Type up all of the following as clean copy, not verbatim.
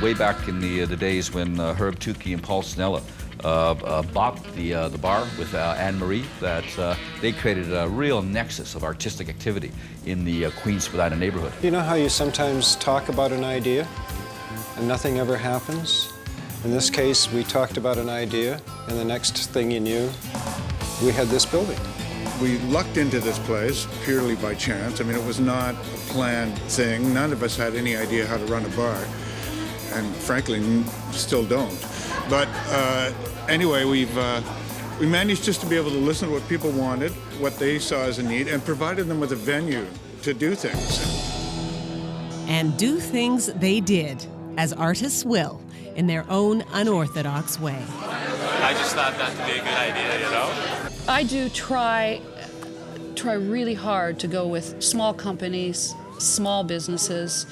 Way back in the days when Herb Tukey and Paul Snella bought the bar with Anne-Marie, that they created a real nexus of artistic activity in the Queen Spadina neighborhood. You know how you sometimes talk about an idea and nothing ever happens? In this case, we talked about an idea, and the next thing you knew, we had this building. We lucked into this place purely by chance. I mean, it was not a planned thing. None of us had any idea how to run a bar, and frankly, still don't. But anyway, we managed just to be able to listen to what people wanted, what they saw as a need, and provided them with a venue to do things. And do things they did, as artists will, in their own unorthodox way. I just thought that would be a good idea, you know? I do try really hard to go with small companies, small businesses,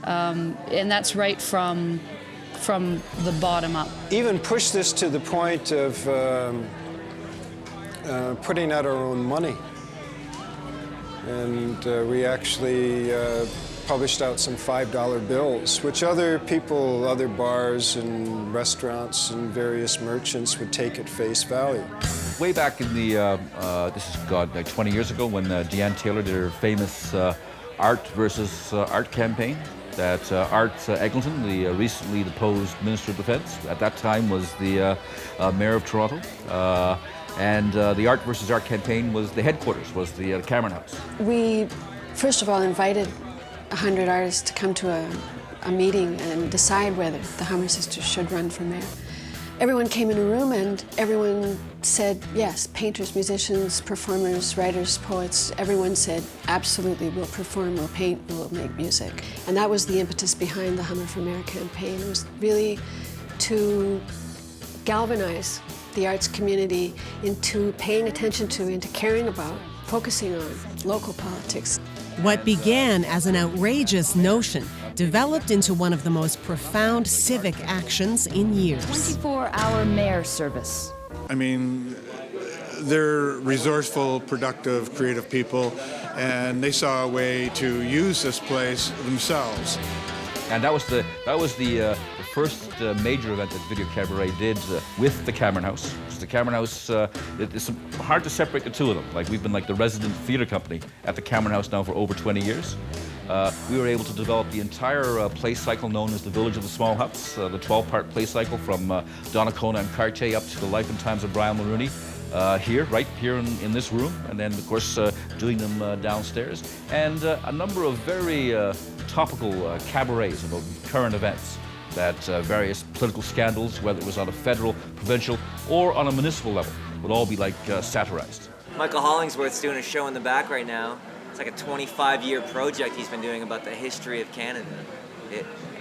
and that's right from the bottom up. Even push this to the point of putting out our own money. And we actually published out some $5 bills, which other people, other bars and restaurants and various merchants would take at face value. Way back in the, this is like 20 years ago, when Deanne Taylor did her famous art versus art campaign, that Art Eglinton, the recently deposed Minister of Defense, at that time was the Mayor of Toronto, and the Art versus Art campaign was, the headquarters was the Cameron House. We, first of all, invited 100 artists to come to a meeting and decide whether the Hummer Sisters should run for mayor. Everyone came in a room and everyone said yes. Painters, musicians, performers, writers, poets, everyone said absolutely, we'll perform, we'll paint, we'll make music. And that was the impetus behind the Hummer for Mayor campaign. It was really to galvanize the arts community into paying attention to, into caring about, focusing on local politics. What began as an outrageous notion developed into one of the most profound civic actions in years. 24-hour mayor service. I mean, they're resourceful, productive, creative people, and they saw a way to use this place themselves. And that was the first major event that Video Cabaret did with the Cameron House. The Cameron House, it's hard to separate the two of them. Like, we've been like the resident theater company at the Cameron House now for over 20 years. We were able to develop the entire play cycle known as the Village of the Small Huts, the 12-part play cycle from Donnacona and Cartier up to the life and times of Brian Mulrooney. Right here in this room, and then of course doing them downstairs, and a number of very topical cabarets about current events, that various political scandals, whether it was on a federal, provincial, or on a municipal level, would all be like satirized. Michael Hollingsworth's doing a show in the back right now. It's like a 25-year project he's been doing about the history of Canada.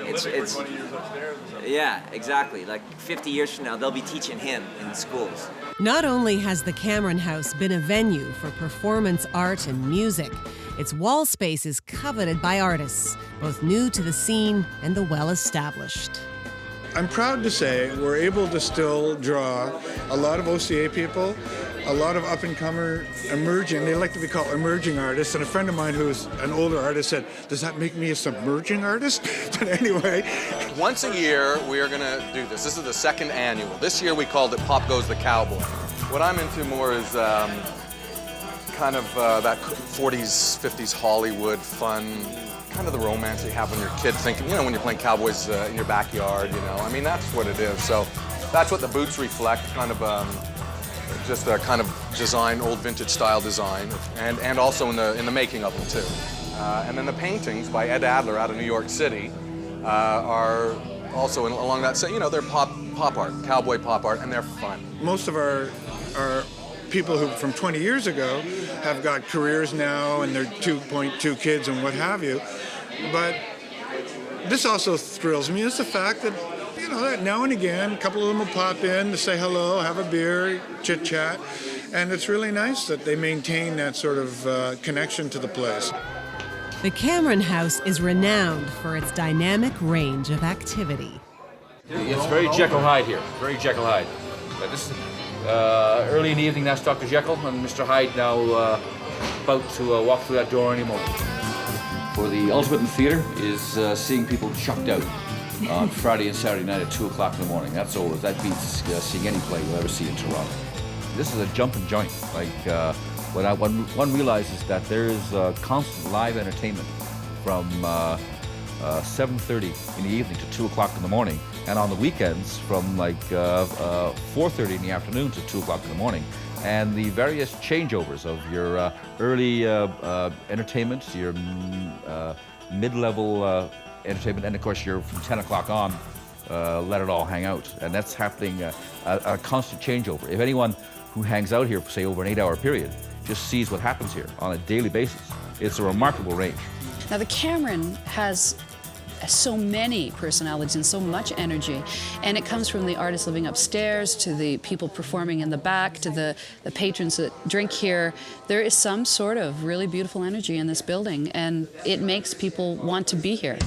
It's 20 years upstairs. Yeah, exactly. Like 50 years from now, they'll be teaching him in schools. Not only has the Cameron House been a venue for performance art and music, its wall space is coveted by artists, both new to the scene and the well-established. I'm proud to say we're able to still draw a lot of OCA people, a lot of up-and-comer emerging, they like to be called emerging artists, and a friend of mine who's an older artist said, does that make me a submerging artist? But anyway. Once a year, we are going to do this. This is the second annual. This year we called it Pop Goes the Cowboy. What I'm into more is kind of that 40s, 50s Hollywood fun, kind of the romance you have when you're a kid thinking, you know, when you're playing cowboys in your backyard, you know. I mean, that's what it is. So that's what the boots reflect, kind of just a kind of design, old vintage style design, and also in the making of them too. And then the paintings by Ed Adler out of New York City are also along that same, you know, they're pop art, cowboy pop art, and they're fun. Most of our people who from 20 years ago have got careers now and they're 2.2 kids and what have you. But this also thrills me is the fact that, you know, that now and again, a couple of them will pop in to say hello, have a beer, chit-chat, and it's really nice that they maintain that sort of connection to the place. The Cameron House is renowned for its dynamic range of activity. It's very Jekyll Hyde here, very Jekyll Hyde. This is, early in the evening, that's Dr. Jekyll, and Mr. Hyde now about to walk through that door anymore. For the ultimate in theater is seeing people chucked out on Friday and Saturday night at 2 o'clock in the morning. That beats seeing any play you'll ever see in Toronto. This is a jumping joint. Like when one realizes that there is constant live entertainment from 7:30 in the evening to 2 o'clock in the morning, and on the weekends from like 4:30 in the afternoon to 2 o'clock in the morning, and the various changeovers of your early entertainment, your mid-level entertainment, and of course you're from 10 o'clock on, let it all hang out. And that's happening a constant changeover. If anyone who hangs out here for, say, over an 8-hour period just sees what happens here on a daily basis, it's a remarkable range. Now the Cameron has so many personalities and so much energy, and it comes from the artists living upstairs to the people performing in the back to the patrons that drink here. There is some sort of really beautiful energy in this building, and it makes people want to be here.